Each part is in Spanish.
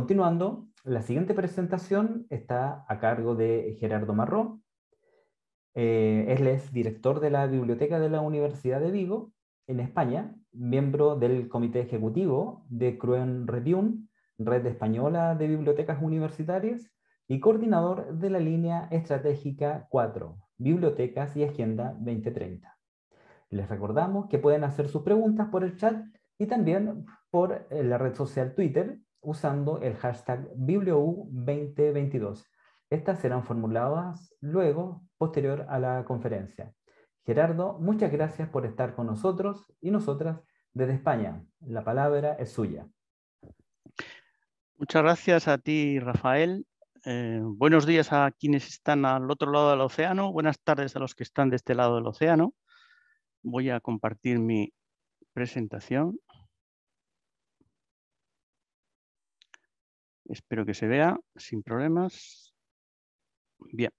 Continuando, la siguiente presentación está a cargo de Gerardo Marró. Él es director de la Biblioteca de la Universidad de Vigo, en España, miembro del Comité Ejecutivo de Cruen Revium, Red Española de Bibliotecas Universitarias, y coordinador de la línea estratégica 4, Bibliotecas y Agenda 2030. Les recordamos que pueden hacer sus preguntas por el chat y también por la red social Twitter usando el hashtag BiblioU2022. Estas serán formuladas luego, posterior a la conferencia. Gerardo, muchas gracias por estar con nosotros y nosotras desde España. La palabra es suya. Muchas gracias a ti, Rafael. Buenos días a quienes están al otro lado del océano. Buenas tardes a los que están de este lado del océano. Voy a compartir mi presentación. Espero que se vea sin problemas. Bien.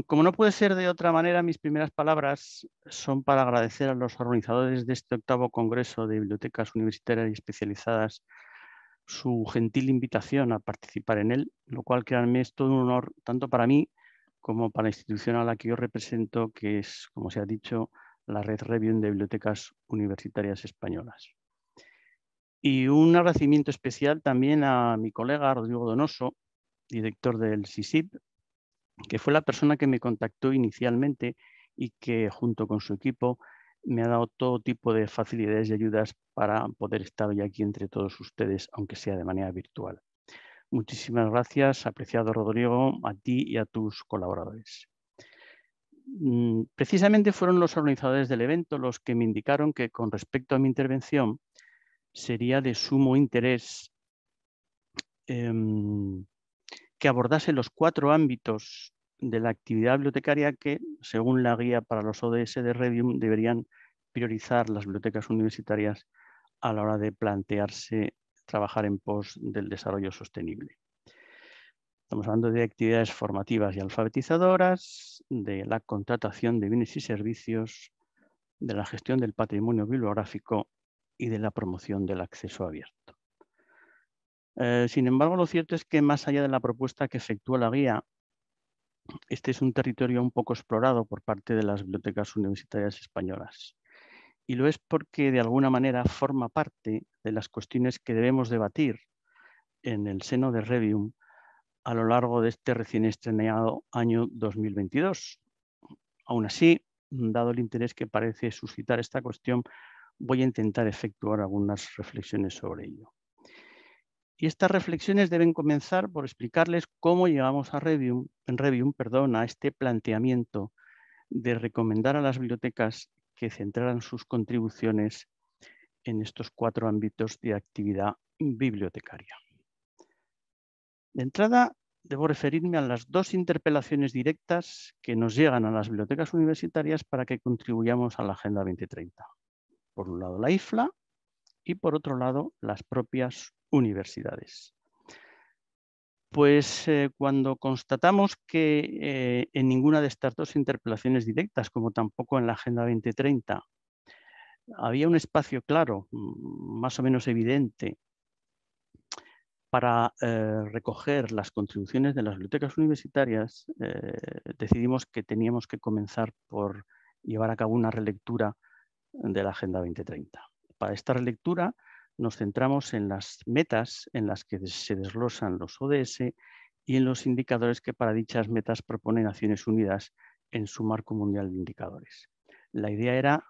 Como no puede ser de otra manera, mis primeras palabras son para agradecer a los organizadores de este 8º Congreso de Bibliotecas Universitarias y Especializadas su gentil invitación a participar en él, lo cual, créanme, es todo un honor tanto para mí como para la institución a la que yo represento, que es, como se ha dicho, la Red Revium de Bibliotecas Universitarias Españolas. Y un agradecimiento especial también a mi colega Rodrigo Donoso, director del SISIP, que fue la persona que me contactó inicialmente y que junto con su equipo me ha dado todo tipo de facilidades y ayudas para poder estar hoy aquí entre todos ustedes, aunque sea de manera virtual. Muchísimas gracias, apreciado Rodrigo, a ti y a tus colaboradores. Precisamente fueron los organizadores del evento los que me indicaron que con respecto a mi intervención sería de sumo interés que abordase los 4 ámbitos de la actividad bibliotecaria que, según la guía para los ODS de Revium, deberían priorizar las bibliotecas universitarias a la hora de plantearse trabajar en pos del desarrollo sostenible. Estamos hablando de actividades formativas y alfabetizadoras, de la contratación de bienes y servicios, de la gestión del patrimonio bibliográfico y de la promoción del acceso abierto. Sin embargo, lo cierto es que más allá de la propuesta que efectúa la guía, este es un territorio un poco explorado por parte de las bibliotecas universitarias españolas. Y lo es porque de alguna manera forma parte de las cuestiones que debemos debatir en el seno de Revium a lo largo de este recién estrenado año 2022. Aún así, dado el interés que parece suscitar esta cuestión, voy a intentar efectuar algunas reflexiones sobre ello. Y estas reflexiones deben comenzar por explicarles cómo llegamos a Revium, a este planteamiento de recomendar a las bibliotecas que centraran sus contribuciones en estos 4 ámbitos de actividad bibliotecaria. De entrada, debo referirme a las 2 interpelaciones directas que nos llegan a las bibliotecas universitarias para que contribuyamos a la Agenda 2030. Por un lado, la IFLA y por otro lado, las propias universidades. Pues cuando constatamos que en ninguna de estas 2 interpelaciones directas, como tampoco en la Agenda 2030, había un espacio claro, más o menos evidente, para recoger las contribuciones de las bibliotecas universitarias, decidimos que teníamos que comenzar por llevar a cabo una relectura de la Agenda 2030. Para esta relectura nos centramos en las metas en las que se desglosan los ODS y en los indicadores que para dichas metas propone Naciones Unidas en su marco mundial de indicadores. La idea era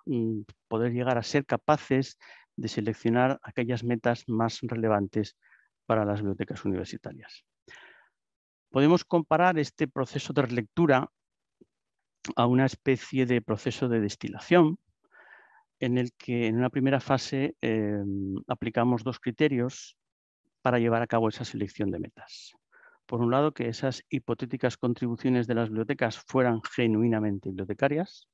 poder llegar a ser capaces de seleccionar aquellas metas más relevantes para las bibliotecas universitarias. Podemos comparar este proceso de relectura a una especie de proceso de destilación en el que en una primera fase aplicamos 2 criterios para llevar a cabo esa selección de metas. Por un lado, que esas hipotéticas contribuciones de las bibliotecas fueran genuinamente bibliotecarias,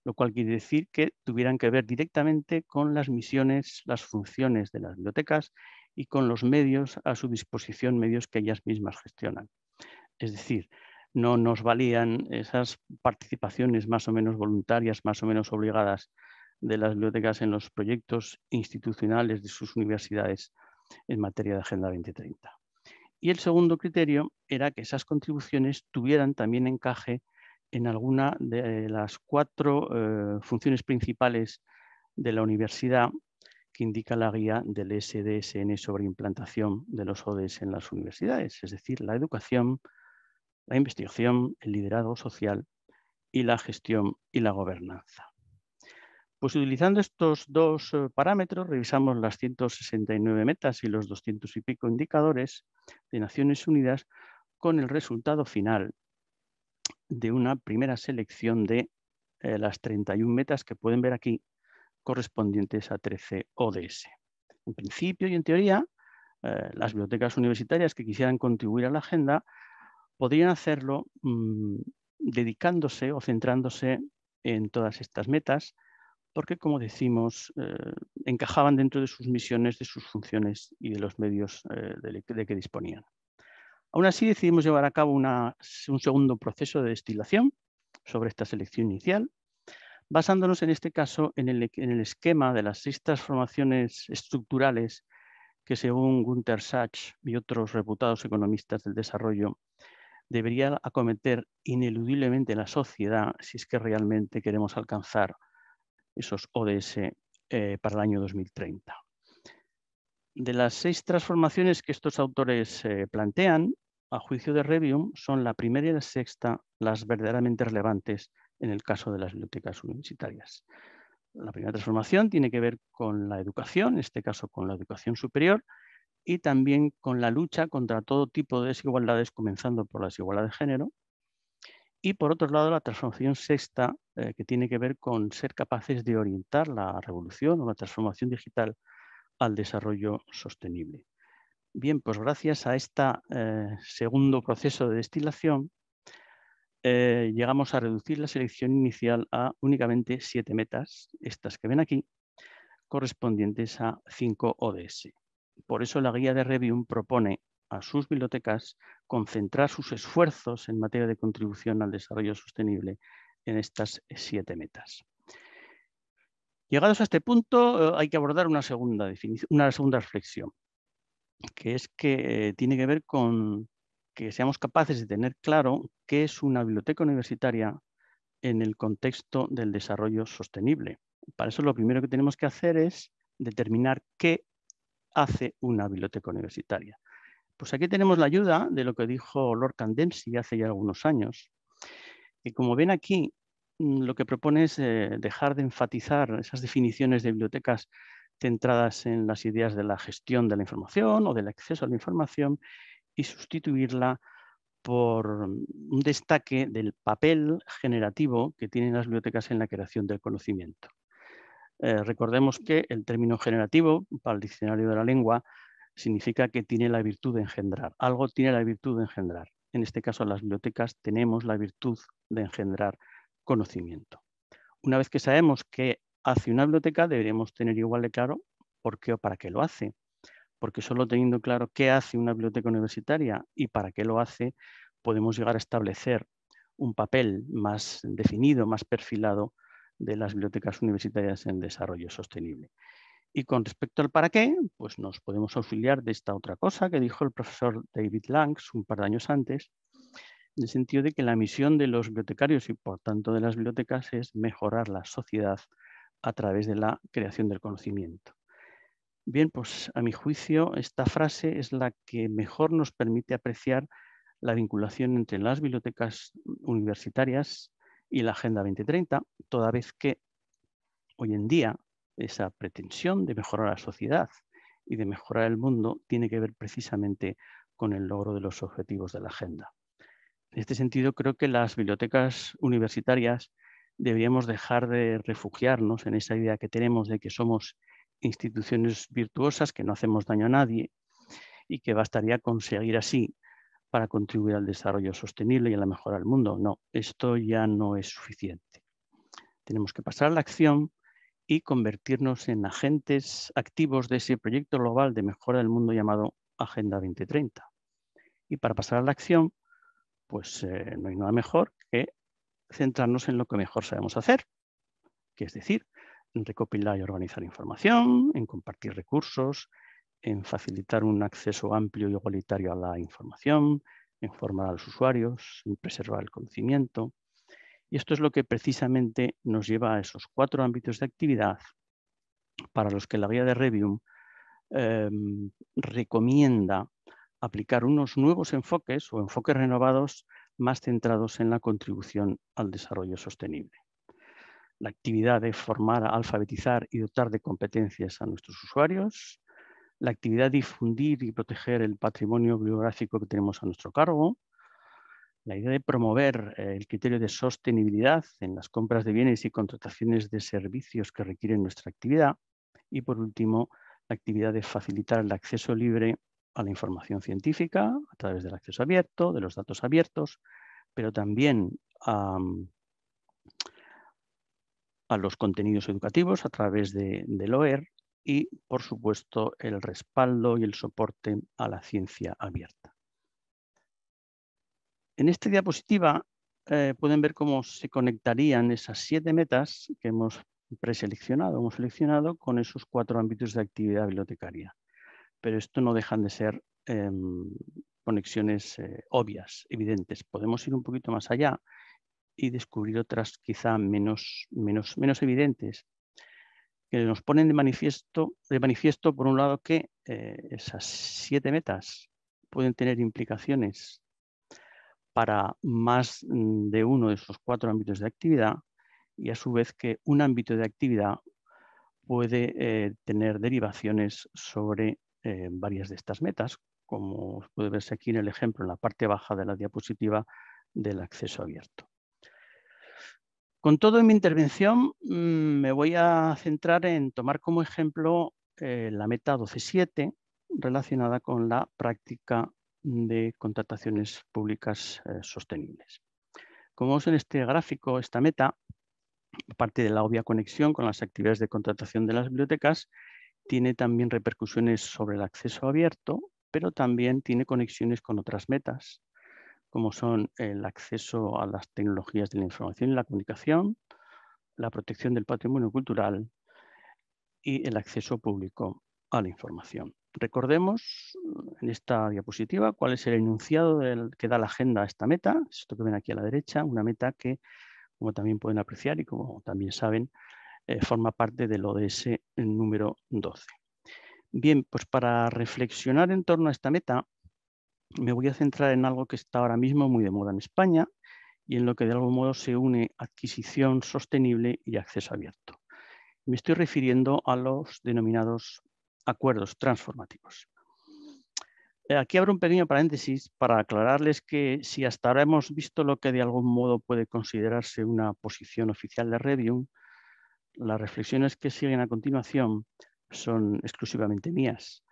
lo cual quiere decir que tuvieran que ver directamente con las misiones, las funciones de las bibliotecas y con los medios a su disposición, medios que ellas mismas gestionan. Es decir, no nos valían esas participaciones más o menos voluntarias, más o menos obligadas de las bibliotecas en los proyectos institucionales de sus universidades en materia de Agenda 2030. Y el segundo criterio era que esas contribuciones tuvieran también encaje en alguna de las 4 funciones principales de la universidad que indica la guía del SDSN sobre implantación de los ODS en las universidades, es decir, la educación, la investigación, el liderazgo social y la gestión y la gobernanza. Pues utilizando estos 2 parámetros, revisamos las 169 metas y los 200 y pico indicadores de Naciones Unidas con el resultado final de una primera selección de las 31 metas que pueden ver aquí, correspondientes a 13 ODS. En principio y en teoría, las bibliotecas universitarias que quisieran contribuir a la agenda podrían hacerlo dedicándose o centrándose en todas estas metas, porque, como decimos, encajaban dentro de sus misiones, de sus funciones y de los medios de que disponían. Aún así, decidimos llevar a cabo un segundo proceso de destilación sobre esta selección inicial, basándonos en este caso en el esquema de las 6 transformaciones estructurales que, según Günter Sachs y otros reputados economistas del desarrollo, debería acometer ineludiblemente la sociedad si es que realmente queremos alcanzar esos ODS para el año 2030. De las 6 transformaciones que estos autores plantean, a juicio de Revium, son la primera y la sexta las verdaderamente relevantes en el caso de las bibliotecas universitarias. La primera transformación tiene que ver con la educación, en este caso con la educación superior, y también con la lucha contra todo tipo de desigualdades, comenzando por la desigualdad de género. Y por otro lado, la transformación sexta, que tiene que ver con ser capaces de orientar la revolución o la transformación digital al desarrollo sostenible. Bien, pues gracias a este segundo proceso de destilación, llegamos a reducir la selección inicial a únicamente 7 metas, estas que ven aquí, correspondientes a 5 ODS. Por eso la guía de Revium propone a sus bibliotecas concentrar sus esfuerzos en materia de contribución al desarrollo sostenible en estas 7 metas. Llegados a este punto, hay que abordar una segunda reflexión, que es que tiene que ver con que seamos capaces de tener claro qué es una biblioteca universitaria en el contexto del desarrollo sostenible. Para eso lo primero que tenemos que hacer es determinar qué hace una biblioteca universitaria. Pues aquí tenemos la ayuda de lo que dijo Lord Candensi hace ya algunos años, que, como ven aquí, lo que propone es dejar de enfatizar esas definiciones de bibliotecas centradas en las ideas de la gestión de la información o del acceso a la información y sustituirla por un destaque del papel generativo que tienen las bibliotecas en la creación del conocimiento. Recordemos que el término generativo, para el diccionario de la lengua, significa que tiene la virtud de engendrar. Algo tiene la virtud de engendrar. En este caso, las bibliotecas tenemos la virtud de engendrar conocimiento. Una vez que sabemos qué hace una biblioteca, deberíamos tener igual de claro por qué o para qué lo hace. Porque solo teniendo claro qué hace una biblioteca universitaria y para qué lo hace, podemos llegar a establecer un papel más definido, más perfilado de las bibliotecas universitarias en desarrollo sostenible. Y con respecto al para qué, pues nos podemos auxiliar de esta otra cosa que dijo el profesor David Langs un par de años antes, en el sentido de que la misión de los bibliotecarios y por tanto de las bibliotecas es mejorar la sociedad a través de la creación del conocimiento. Bien, pues a mi juicio esta frase es la que mejor nos permite apreciar la vinculación entre las bibliotecas universitarias y la Agenda 2030, toda vez que hoy en día esa pretensión de mejorar la sociedad y de mejorar el mundo tiene que ver precisamente con el logro de los objetivos de la agenda. En este sentido, creo que las bibliotecas universitarias deberíamos dejar de refugiarnos en esa idea que tenemos de que somos instituciones virtuosas, que no hacemos daño a nadie y que bastaría conseguir así para contribuir al desarrollo sostenible y a la mejora del mundo. No, esto ya no es suficiente. Tenemos que pasar a la acción y convertirnos en agentes activos de ese proyecto global de mejora del mundo llamado Agenda 2030. Y para pasar a la acción, pues no hay nada mejor que centrarnos en lo que mejor sabemos hacer, que es decir, en recopilar y organizar información, en compartir recursos en facilitar un acceso amplio y igualitario a la información, en formar a los usuarios, en preservar el conocimiento. Y esto es lo que precisamente nos lleva a esos 4 ámbitos de actividad para los que la guía de Revium recomienda aplicar unos nuevos enfoques o enfoques renovados más centrados en la contribución al desarrollo sostenible. La actividad de formar, alfabetizar y dotar de competencias a nuestros usuarios, la actividad de difundir y proteger el patrimonio bibliográfico que tenemos a nuestro cargo, la idea de promover el criterio de sostenibilidad en las compras de bienes y contrataciones de servicios que requieren nuestra actividad y, por último, la actividad de facilitar el acceso libre a la información científica a través del acceso abierto, de los datos abiertos, pero también a los contenidos educativos a través del OER y, por supuesto, el respaldo y el soporte a la ciencia abierta. En esta diapositiva pueden ver cómo se conectarían esas 7 metas que hemos seleccionado con esos 4 ámbitos de actividad bibliotecaria. Pero esto no dejan de ser conexiones obvias, evidentes. Podemos ir un poquito más allá y descubrir otras quizá menos evidentes, que nos ponen de manifiesto, por un lado, que esas 7 metas pueden tener implicaciones para más de uno de esos 4 ámbitos de actividad y a su vez que un ámbito de actividad puede tener derivaciones sobre varias de estas metas, como puede verse aquí en el ejemplo en la parte baja de la diapositiva del acceso abierto. Con todo, en mi intervención me voy a centrar en tomar como ejemplo la meta 12.7 relacionada con la práctica de contrataciones públicas sostenibles. Como vemos en este gráfico, esta meta, aparte de la obvia conexión con las actividades de contratación de las bibliotecas, tiene también repercusiones sobre el acceso abierto, pero también tiene conexiones con otras metas, como son el acceso a las tecnologías de la información y la comunicación, la protección del patrimonio cultural y el acceso público a la información. Recordemos en esta diapositiva cuál es el enunciado que da la agenda a esta meta, esto que ven aquí a la derecha, una meta que, como también pueden apreciar y como también saben, forma parte del ODS número 12. Bien, pues para reflexionar en torno a esta meta, me voy a centrar en algo que está ahora mismo muy de moda en España y en lo que de algún modo se une adquisición sostenible y acceso abierto. Me estoy refiriendo a los denominados acuerdos transformativos. Aquí abro un pequeño paréntesis para aclararles que si hasta ahora hemos visto lo que de algún modo puede considerarse una posición oficial de Revium, las reflexiones que siguen a continuación son exclusivamente mías,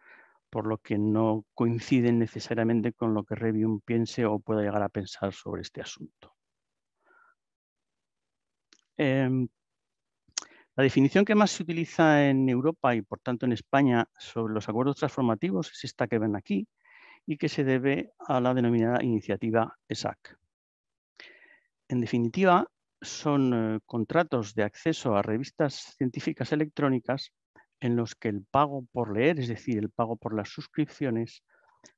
por lo que no coinciden necesariamente con lo que Revium piense o pueda llegar a pensar sobre este asunto. La definición que más se utiliza en Europa y por tanto en España sobre los acuerdos transformativos es esta que ven aquí y que se debe a la denominada iniciativa ESAC. En definitiva, son contratos de acceso a revistas científicas electrónicas en los que el pago por leer, es decir, el pago por las suscripciones,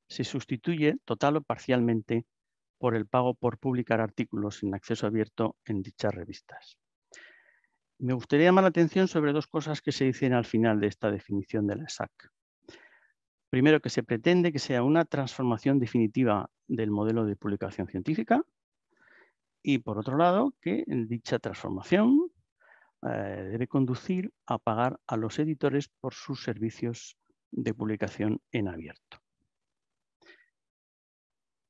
se sustituye total o parcialmente por el pago por publicar artículos en acceso abierto en dichas revistas. Me gustaría llamar la atención sobre 2 cosas que se dicen al final de esta definición de la ESAC. Primero, que se pretende que sea una transformación definitiva del modelo de publicación científica y, por otro lado, que dicha transformación debe conducir a pagar a los editores por sus servicios de publicación en abierto.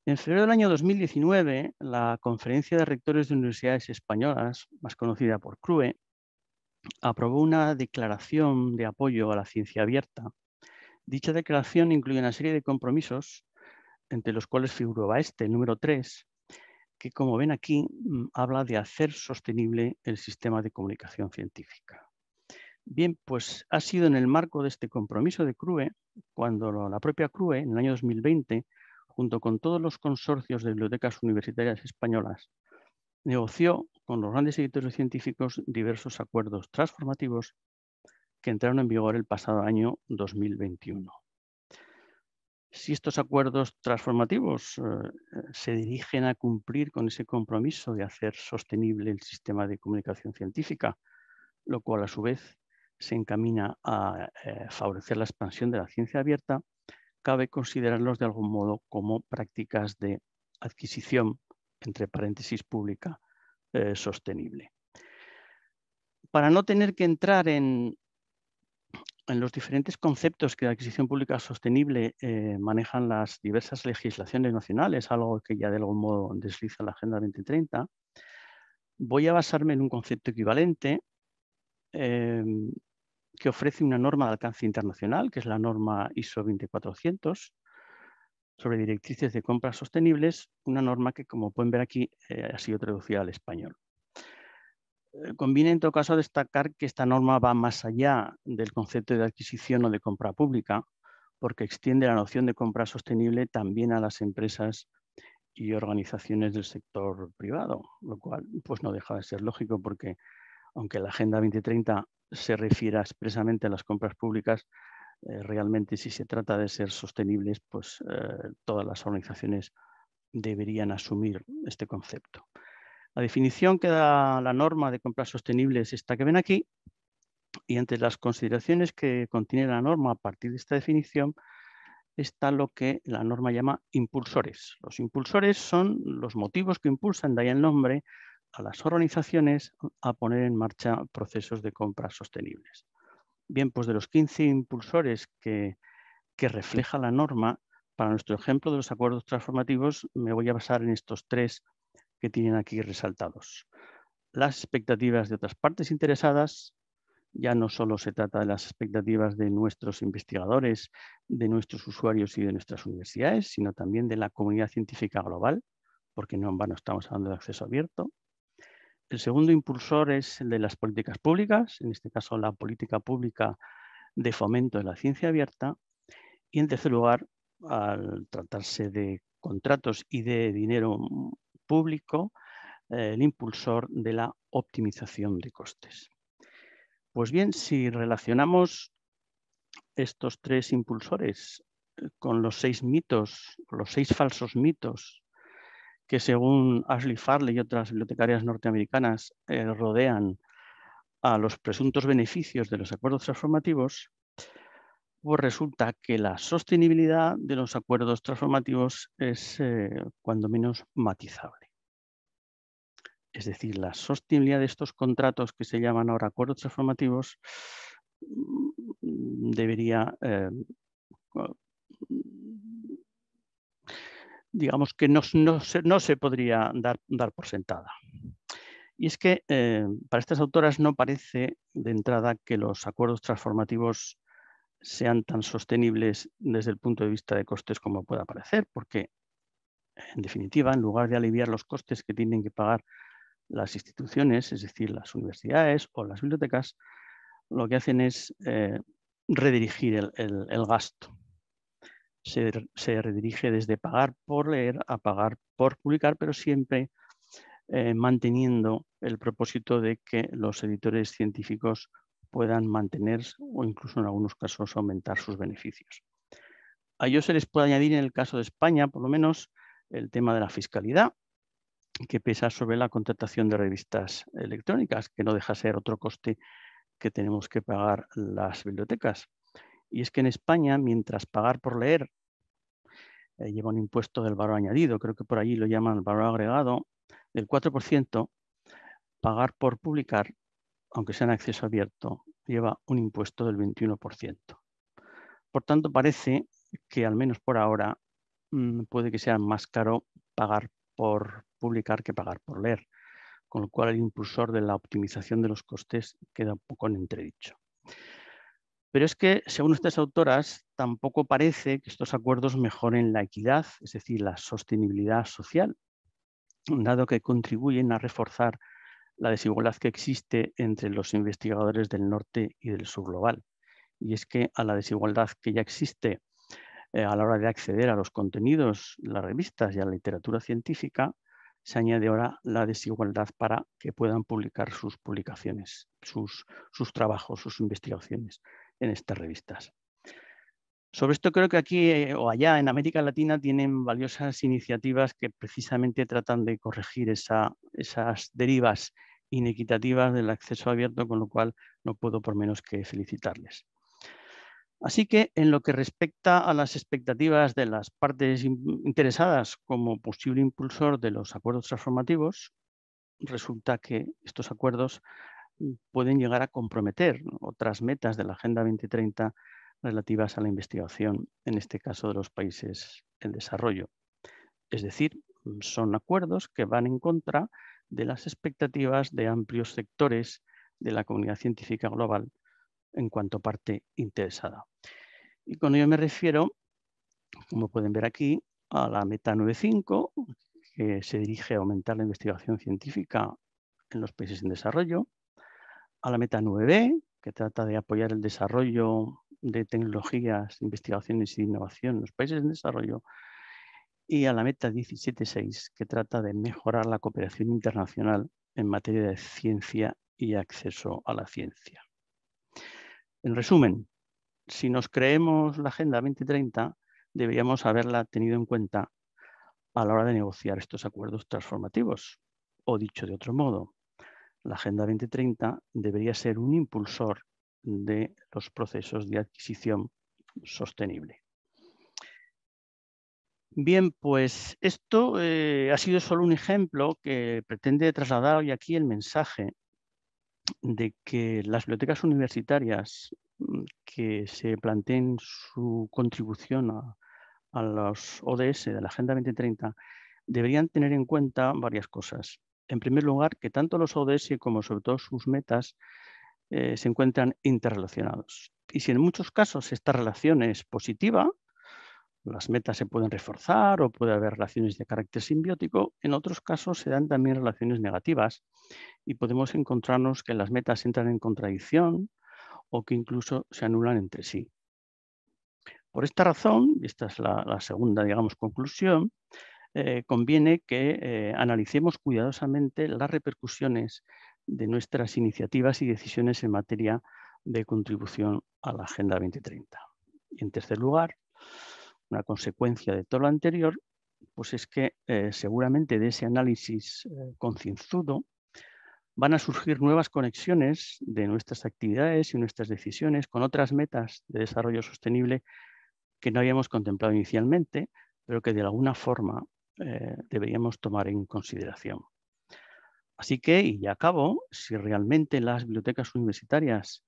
En febrero del año 2019, la Conferencia de Rectores de Universidades Españolas, más conocida por CRUE, aprobó una declaración de apoyo a la ciencia abierta. Dicha declaración incluye una serie de compromisos, entre los cuales figuraba este, el número 3, que, como ven aquí, habla de hacer sostenible el sistema de comunicación científica. Bien, pues ha sido en el marco de este compromiso de CRUE, cuando la propia CRUE, en el año 2020, junto con todos los consorcios de bibliotecas universitarias españolas, negoció con los grandes editores científicos diversos acuerdos transformativos que entraron en vigor el pasado año 2021. Si estos acuerdos transformativos se dirigen a cumplir con ese compromiso de hacer sostenible el sistema de comunicación científica, lo cual a su vez se encamina a favorecer la expansión de la ciencia abierta, cabe considerarlos de algún modo como prácticas de adquisición, entre paréntesis, pública sostenible. Para no tener que entrar en los diferentes conceptos que la adquisición pública sostenible manejan las diversas legislaciones nacionales, algo que ya de algún modo desliza la Agenda 2030, voy a basarme en un concepto equivalente que ofrece una norma de alcance internacional, que es la norma ISO 20400, sobre directrices de compras sostenibles, una norma que, como pueden ver aquí, ha sido traducida al español. Conviene en todo caso destacar que esta norma va más allá del concepto de adquisición o de compra pública, porque extiende la noción de compra sostenible también a las empresas y organizaciones del sector privado, lo cual pues no deja de ser lógico, porque aunque la Agenda 2030 se refiera expresamente a las compras públicas, realmente si se trata de ser sostenibles, pues todas las organizaciones deberían asumir este concepto. La definición que da la norma de compras sostenibles es esta que ven aquí, y entre las consideraciones que contiene la norma a partir de esta definición está lo que la norma llama impulsores. Los impulsores son los motivos que impulsan, de ahí el nombre, a las organizaciones a poner en marcha procesos de compras sostenibles. Bien, pues de los 15 impulsores que refleja la norma, para nuestro ejemplo de los acuerdos transformativos me voy a basar en estos 3 que tienen aquí resaltados. Las expectativas de otras partes interesadas, ya no solo se trata de las expectativas de nuestros investigadores, de nuestros usuarios y de nuestras universidades, sino también de la comunidad científica global, porque no en vano estamos hablando de acceso abierto. El segundo impulsor es el de las políticas públicas, en este caso la política pública de fomento de la ciencia abierta. Y en tercer lugar, al tratarse de contratos y de dinero público, el impulsor de la optimización de costes. Pues bien, si relacionamos estos 3 impulsores con los 6 mitos, los 6 falsos mitos que según Ashley Farley y otras bibliotecarias norteamericanas rodean a los presuntos beneficios de los acuerdos transformativos, pues resulta que la sostenibilidad de los acuerdos transformativos es cuando menos matizable. Es decir, la sostenibilidad de estos contratos que se llaman ahora acuerdos transformativos debería, digamos que no se podría dar por sentada. Y es que para estas autoras no parece de entrada que los acuerdos transformativos sean tan sostenibles desde el punto de vista de costes como pueda parecer, porque en definitiva, en lugar de aliviar los costes que tienen que pagar las instituciones, es decir, las universidades o las bibliotecas, lo que hacen es redirigir el gasto. Se redirige desde pagar por leer a pagar por publicar, pero siempre manteniendo el propósito de que los editores científicos puedan mantener o incluso en algunos casos aumentar sus beneficios. A ello se les puede añadir en el caso de España, por lo menos, el tema de la fiscalidad, que pesa sobre la contratación de revistas electrónicas, que no deja de ser otro coste que tenemos que pagar las bibliotecas. Y es que en España, mientras pagar por leer lleva un impuesto del valor añadido, creo que por allí lo llaman valor agregado, del 4%, pagar por publicar, aunque sea en acceso abierto, lleva un impuesto del 21%. Por tanto, parece que al menos por ahora puede que sea más caro pagar por publicar que pagar por leer, con lo cual el impulsor de la optimización de los costes queda un poco en entredicho. Pero es que, según estas autoras, tampoco parece que estos acuerdos mejoren la equidad, es decir, la sostenibilidad social, dado que contribuyen a reforzar la desigualdad que existe entre los investigadores del norte y del sur global. Y es que a la desigualdad que ya existe a la hora de acceder a los contenidos, las revistas y a la literatura científica, se añade ahora la desigualdad para que puedan publicar sus publicaciones, sus trabajos, sus investigaciones en estas revistas. Sobre esto creo que aquí o allá en América Latina tienen valiosas iniciativas que precisamente tratan de corregir esas derivas inequitativas del acceso abierto, con lo cual no puedo por menos que felicitarles. Así que en lo que respecta a las expectativas de las partes interesadas como posible impulsor de los acuerdos transformativos, resulta que estos acuerdos pueden llegar a comprometer otras metas de la Agenda 2030 relativas a la investigación, en este caso de los países en desarrollo. Es decir, son acuerdos que van en contra de las expectativas de amplios sectores de la comunidad científica global en cuanto parte interesada. Y con ello me refiero, como pueden ver aquí, a la meta 9.5, que se dirige a aumentar la investigación científica en los países en desarrollo, a la meta 9B, que trata de apoyar el desarrollo de tecnologías, investigaciones e innovación en los países en desarrollo, y a la meta 17.6, que trata de mejorar la cooperación internacional en materia de ciencia y acceso a la ciencia. En resumen, si nos creemos la Agenda 2030, deberíamos haberla tenido en cuenta a la hora de negociar estos acuerdos transformativos. O dicho de otro modo, la Agenda 2030 debería ser un impulsor de los procesos de adquisición sostenible. Bien, pues esto ha sido solo un ejemplo que pretende trasladar hoy aquí el mensaje de que las bibliotecas universitarias que se planteen su contribución a los ODS de la Agenda 2030 deberían tener en cuenta varias cosas. En primer lugar, que tanto los ODS como sobre todo sus metas se encuentran interrelacionados. Y si en muchos casos esta relación es positiva, las metas se pueden reforzar o puede haber relaciones de carácter simbiótico, en otros casos se dan también relaciones negativas y podemos encontrarnos que las metas entran en contradicción o que incluso se anulan entre sí. Por esta razón, y esta es la segunda, digamos, conclusión, conviene que analicemos cuidadosamente las repercusiones de nuestras iniciativas y decisiones en materia de contribución a la Agenda 2030. Y en tercer lugar, una consecuencia de todo lo anterior, pues es que seguramente de ese análisis concienzudo van a surgir nuevas conexiones de nuestras actividades y nuestras decisiones con otras metas de desarrollo sostenible que no habíamos contemplado inicialmente, pero que de alguna forma deberíamos tomar en consideración. Así que, y ya acabo, si realmente las bibliotecas universitarias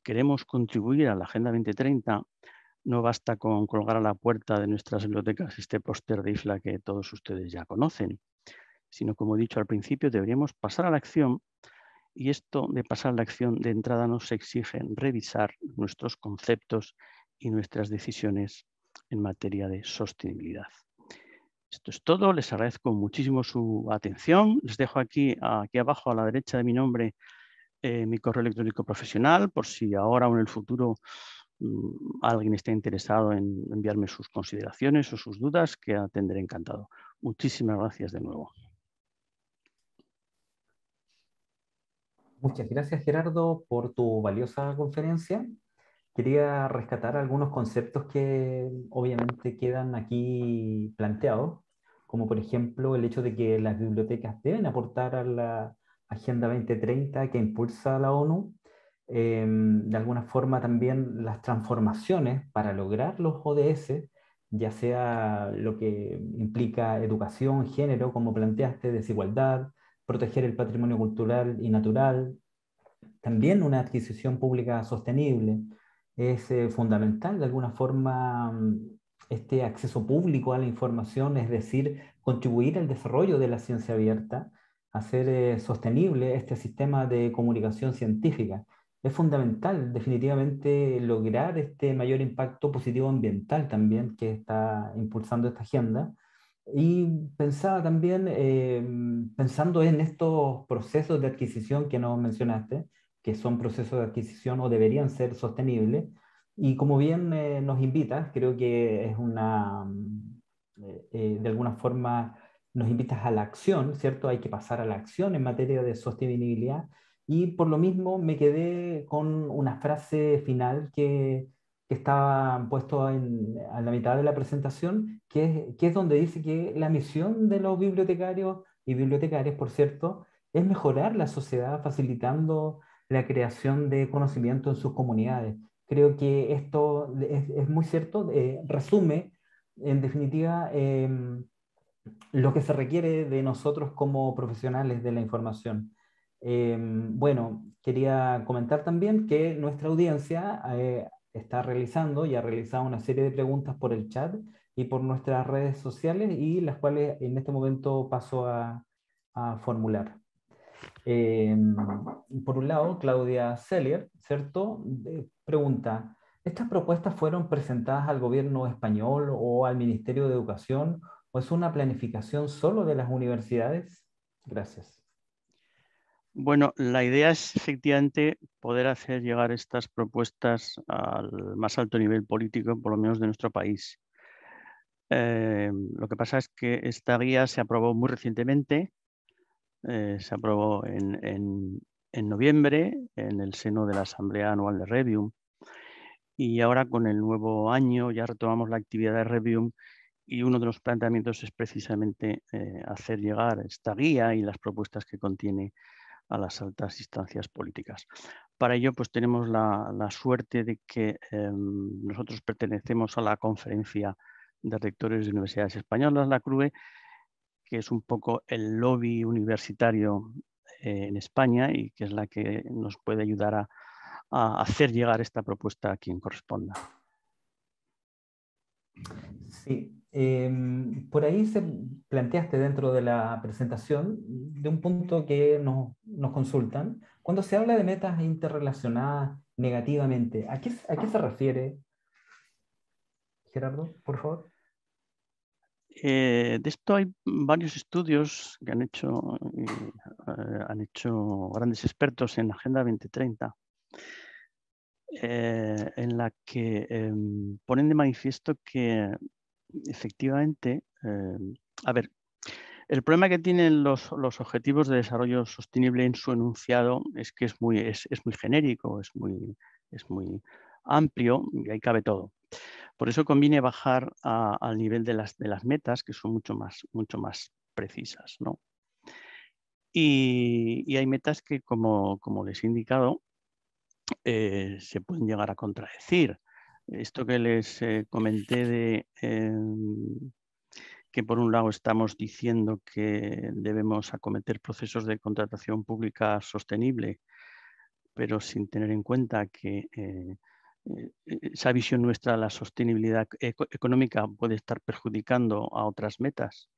queremos contribuir a la Agenda 2030, no basta con colgar a la puerta de nuestras bibliotecas este póster de IFLA que todos ustedes ya conocen, sino, como he dicho al principio, deberíamos pasar a la acción, y esto de pasar a la acción de entrada nos exige revisar nuestros conceptos y nuestras decisiones en materia de sostenibilidad. Esto es todo, les agradezco muchísimo su atención. Les dejo aquí abajo a la derecha de mi nombre mi correo electrónico profesional, por si ahora o en el futuro alguien está interesado en enviarme sus consideraciones o sus dudas, que atenderé encantado. Muchísimas gracias de nuevo. Muchas gracias, Gerardo, por tu valiosa conferencia. Quería rescatar algunos conceptos que obviamente quedan aquí planteados, como por ejemplo el hecho de que las bibliotecas deben aportar a la Agenda 2030 que impulsa la ONU, de alguna forma también las transformaciones para lograr los ODS, ya sea lo que implica educación, género, como planteaste, desigualdad, proteger el patrimonio cultural y natural, también una adquisición pública sostenible. Es fundamental, de alguna forma, este acceso público a la información, es decir, contribuir al desarrollo de la ciencia abierta, hacer sostenible este sistema de comunicación científica. Es fundamental, definitivamente, lograr este mayor impacto positivo ambiental también que está impulsando esta agenda. Y pensaba también, pensando en estos procesos de adquisición que nos mencionaste, que son procesos de adquisición o deberían ser sostenibles. Y como bien nos invitas, creo que es de alguna forma nos invitas a la acción, ¿cierto? Hay que pasar a la acción en materia de sostenibilidad. Y por lo mismo me quedé con una frase final que está puesto a la mitad de la presentación, que es donde dice que la misión de los bibliotecarios y bibliotecarias, por cierto, es mejorar la sociedad facilitando la creación de conocimiento en sus comunidades. Creo que esto es muy cierto, resume en definitiva lo que se requiere de nosotros como profesionales de la información. Bueno, quería comentar también que nuestra audiencia está realizando y ha realizado una serie de preguntas por el chat y por nuestras redes sociales y las cuales en este momento paso a formular. Por un lado, Claudia Celler, ¿cierto? Pregunta, ¿estas propuestas fueron presentadas al gobierno español o al Ministerio de Educación o es una planificación solo de las universidades? Gracias. Bueno, la idea es efectivamente poder hacer llegar estas propuestas al más alto nivel político, por lo menos de nuestro país. Lo que pasa es que esta guía se aprobó muy recientemente, se aprobó en noviembre en el seno de la Asamblea Anual de Revium y ahora con el nuevo año ya retomamos la actividad de Revium y uno de los planteamientos es precisamente hacer llegar esta guía y las propuestas que contiene a las altas instancias políticas. Para ello, pues tenemos la suerte de que nosotros pertenecemos a la Conferencia de Rectores de Universidades Españolas, la CRUE, que es un poco el lobby universitario en España y que es la que nos puede ayudar a hacer llegar esta propuesta a quien corresponda. Sí, por ahí se planteaste dentro de la presentación de un punto que nos consultan. Cuando se habla de metas interrelacionadas negativamente, a qué se refiere, Gerardo, por favor? De esto hay varios estudios que han hecho grandes expertos en la Agenda 2030, en la que ponen de manifiesto que efectivamente, a ver, el problema que tienen los Objetivos de Desarrollo Sostenible en su enunciado es que es muy genérico, es muy amplio y ahí cabe todo. Por eso conviene bajar al nivel de las metas, que son mucho más precisas, ¿no? Y hay metas que, como les he indicado, se pueden llegar a contradecir. Esto que les comenté de que por un lado estamos diciendo que debemos acometer procesos de contratación pública sostenible, pero sin tener en cuenta que esa visión nuestra de la sostenibilidad económica puede estar perjudicando a otras metas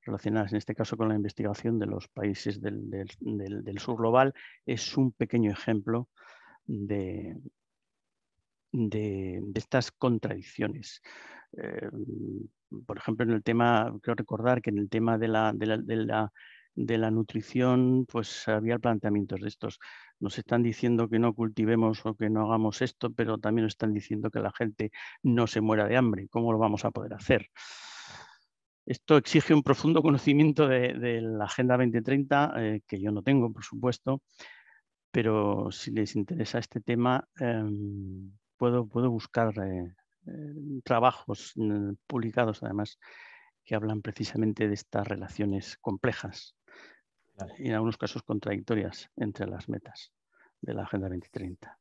relacionadas, en este caso con la investigación de los países del sur global, es un pequeño ejemplo de estas contradicciones. Por ejemplo, en el tema, quiero recordar que en el tema de la nutrición, pues había planteamientos de estos. Nos están diciendo que no cultivemos o que no hagamos esto, pero también nos están diciendo que la gente no se muera de hambre. ¿Cómo lo vamos a poder hacer? Esto exige un profundo conocimiento de la Agenda 2030, que yo no tengo, por supuesto, pero si les interesa este tema, puedo buscar trabajos publicados, además, que hablan precisamente de estas relaciones complejas Claro. y en algunos casos contradictorias entre las metas de la Agenda 2030.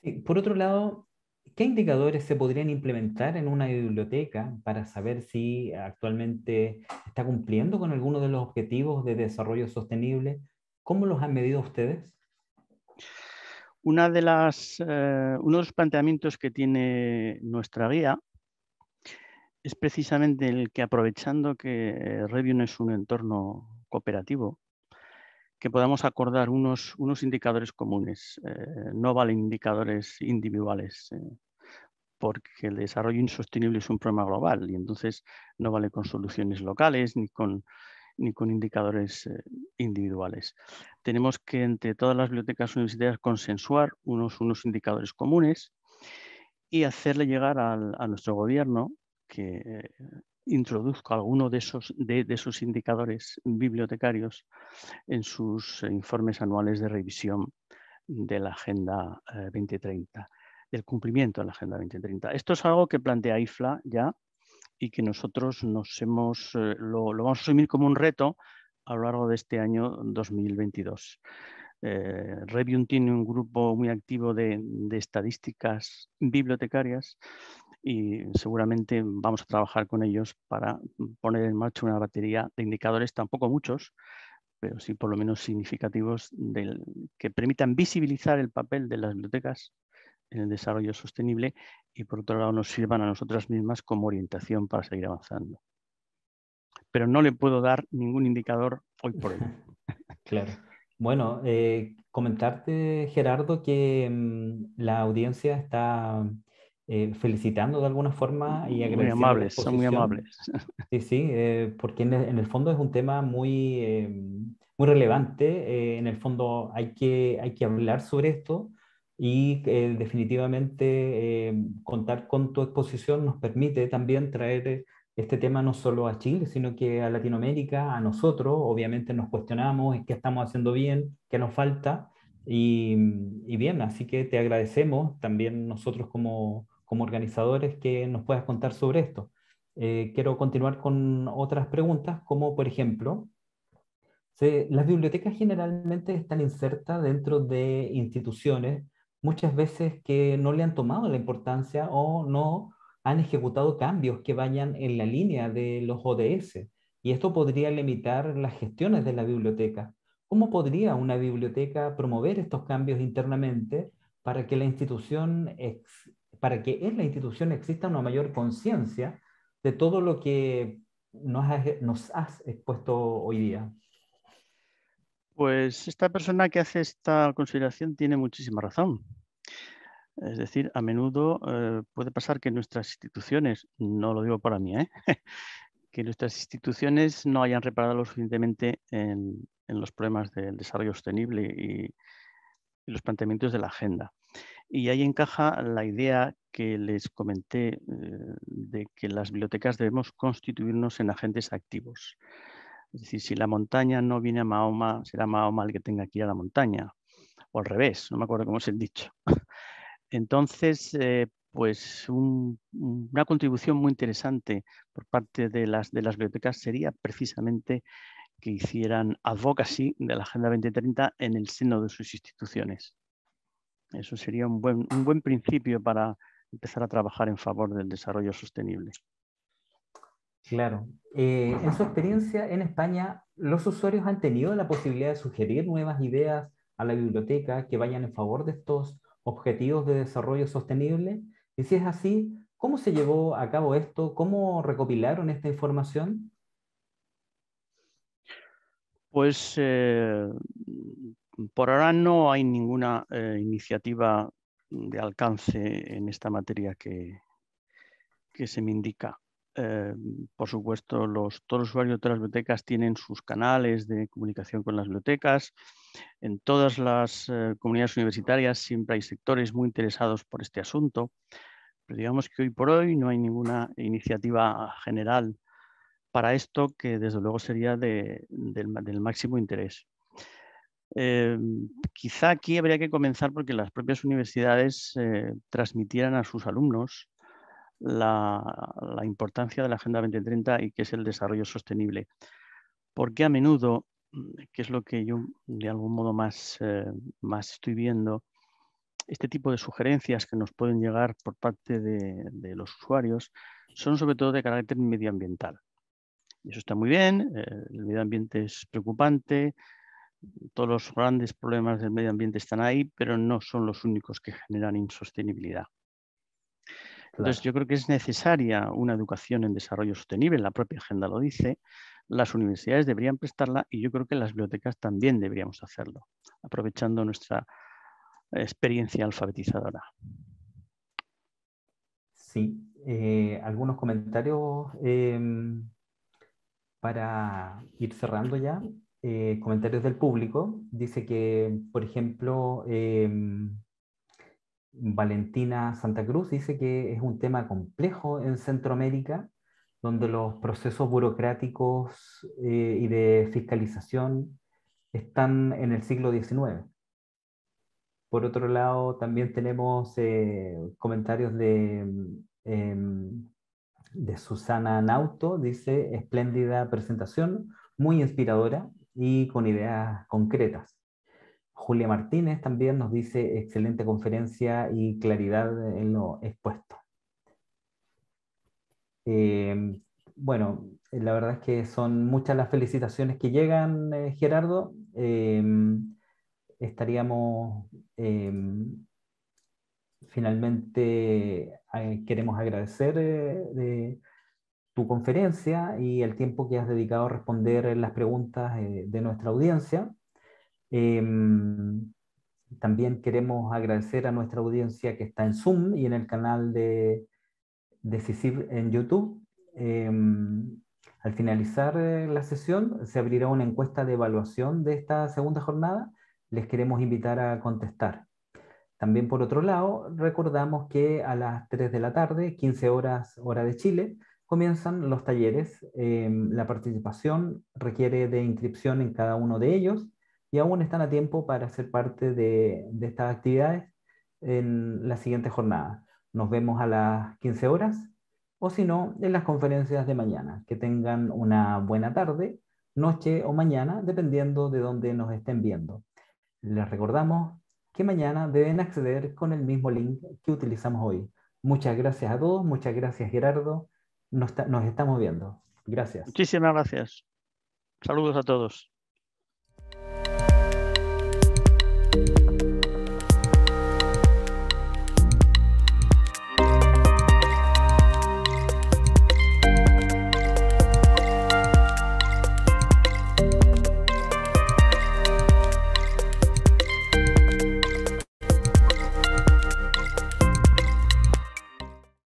Sí, por otro lado, ¿qué indicadores se podrían implementar en una biblioteca para saber si actualmente está cumpliendo con alguno de los objetivos de desarrollo sostenible? ¿Cómo los han medido ustedes? Uno de los planteamientos que tiene nuestra guía es precisamente el que, aprovechando que Revium es un entorno cooperativo, que podamos acordar unos indicadores comunes. No valen indicadores individuales, porque el desarrollo insostenible es un problema global y entonces no vale con soluciones locales ni con indicadores individuales. Tenemos que entre todas las bibliotecas universitarias consensuar unos indicadores comunes y hacerle llegar a nuestro gobierno que introduzca alguno de esos indicadores bibliotecarios en sus informes anuales de revisión de la Agenda 2030. del cumplimiento de la Agenda 2030. Esto es algo que plantea IFLA ya y que nosotros lo vamos a asumir como un reto a lo largo de este año 2022. Revium tiene un grupo muy activo de estadísticas bibliotecarias y seguramente vamos a trabajar con ellos para poner en marcha una batería de indicadores, tampoco muchos, pero sí por lo menos significativos, que permitan visibilizar el papel de las bibliotecas en el desarrollo sostenible y por otro lado nos sirvan a nosotras mismas como orientación para seguir avanzando. Pero no le puedo dar ningún indicador hoy por hoy. Claro. Bueno, comentarte, Gerardo, que la audiencia está felicitando de alguna forma y Muy agradeciendo la amables, son muy exposición. amables. Sí, sí, porque en el fondo es un tema muy, muy relevante. En el fondo hay que hablar sobre esto y definitivamente contar con tu exposición nos permite también traer este tema no solo a Chile, sino que a Latinoamérica, a nosotros. Obviamente nos cuestionamos qué estamos haciendo bien, qué nos falta. Y bien, así que te agradecemos también nosotros como organizadores que nos puedas contar sobre esto. Quiero continuar con otras preguntas, como por ejemplo, las bibliotecas generalmente están insertas dentro de instituciones, muchas veces que no le han tomado la importancia o no han ejecutado cambios que vayan en la línea de los ODS. Y esto podría limitar las gestiones de la biblioteca. ¿Cómo podría una biblioteca promover estos cambios internamente para que para que en la institución exista una mayor conciencia de todo lo que nos has expuesto hoy día? Pues esta persona que hace esta consideración tiene muchísima razón. Es decir, a menudo puede pasar que nuestras instituciones, no lo digo para mí, que nuestras instituciones no hayan reparado lo suficientemente en los problemas del desarrollo sostenible y los planteamientos de la agenda. Y ahí encaja la idea que les comenté de que las bibliotecas debemos constituirnos en agentes activos. Es decir, si la montaña no viene a Mahoma, será Mahoma el que tenga que ir a la montaña. O al revés, no me acuerdo cómo es el dicho. Entonces, pues una contribución muy interesante por parte de las bibliotecas sería precisamente que hicieran advocacy de la Agenda 2030 en el seno de sus instituciones. Eso sería un buen principio para empezar a trabajar en favor del desarrollo sostenible. Claro. En su experiencia en España, ¿los usuarios han tenido la posibilidad de sugerir nuevas ideas a la biblioteca que vayan en favor de estos objetivos de desarrollo sostenible? Y si es así, ¿cómo se llevó a cabo esto? ¿Cómo recopilaron esta información? Pues por ahora no hay ninguna iniciativa de alcance en esta materia que se me indica. Por supuesto, todos los usuarios de las bibliotecas tienen sus canales de comunicación con las bibliotecas. En todas las comunidades universitarias siempre hay sectores muy interesados por este asunto, pero digamos que hoy por hoy no hay ninguna iniciativa general para esto que desde luego sería del máximo interés. Quizá aquí habría que comenzar porque las propias universidades transmitieran a sus alumnos la importancia de la Agenda 2030 y qué es el desarrollo sostenible. Porque a menudo, que es lo que yo de algún modo más estoy viendo, este tipo de sugerencias que nos pueden llegar por parte de los usuarios son sobre todo de carácter medioambiental. Y eso está muy bien, el medio ambiente es preocupante, todos los grandes problemas del medio ambiente están ahí, pero no son los únicos que generan insostenibilidad. Entonces, Claro. yo creo que es necesaria una educación en desarrollo sostenible, la propia agenda lo dice, las universidades deberían prestarla y yo creo que las bibliotecas también deberíamos hacerlo, aprovechando nuestra experiencia alfabetizadora. Sí, algunos comentarios para ir cerrando ya. Comentarios del público. Dice que, por ejemplo, Valentina Santa Cruz dice que es un tema complejo en Centroamérica, donde los procesos burocráticos y de fiscalización están en el siglo XIX. Por otro lado, también tenemos comentarios de Susana Nauto, dice, espléndida presentación, muy inspiradora y con ideas concretas. Julia Martínez también nos dice, excelente conferencia y claridad en lo expuesto. Bueno, la verdad es que son muchas las felicitaciones que llegan, Gerardo. Estaríamos finalmente, queremos agradecer tu conferencia y el tiempo que has dedicado a responder las preguntas de nuestra audiencia. También queremos agradecer a nuestra audiencia que está en Zoom y en el canal de CICIP en YouTube. Al finalizar la sesión se abrirá una encuesta de evaluación de esta segunda jornada. Les queremos invitar a contestar. También por otro lado, recordamos que a las 3 de la tarde, 15 horas hora de Chile, comienzan los talleres. La participación requiere de inscripción en cada uno de ellos y aún están a tiempo para ser parte de estas actividades en la siguiente jornada. Nos vemos a las 15 horas o si no, en las conferencias de mañana. Que tengan una buena tarde, noche o mañana, dependiendo de dónde nos estén viendo. Les recordamos que mañana deben acceder con el mismo link que utilizamos hoy. Muchas gracias a todos, muchas gracias Gerardo, nos estamos viendo. Gracias. Muchísimas gracias. Saludos a todos.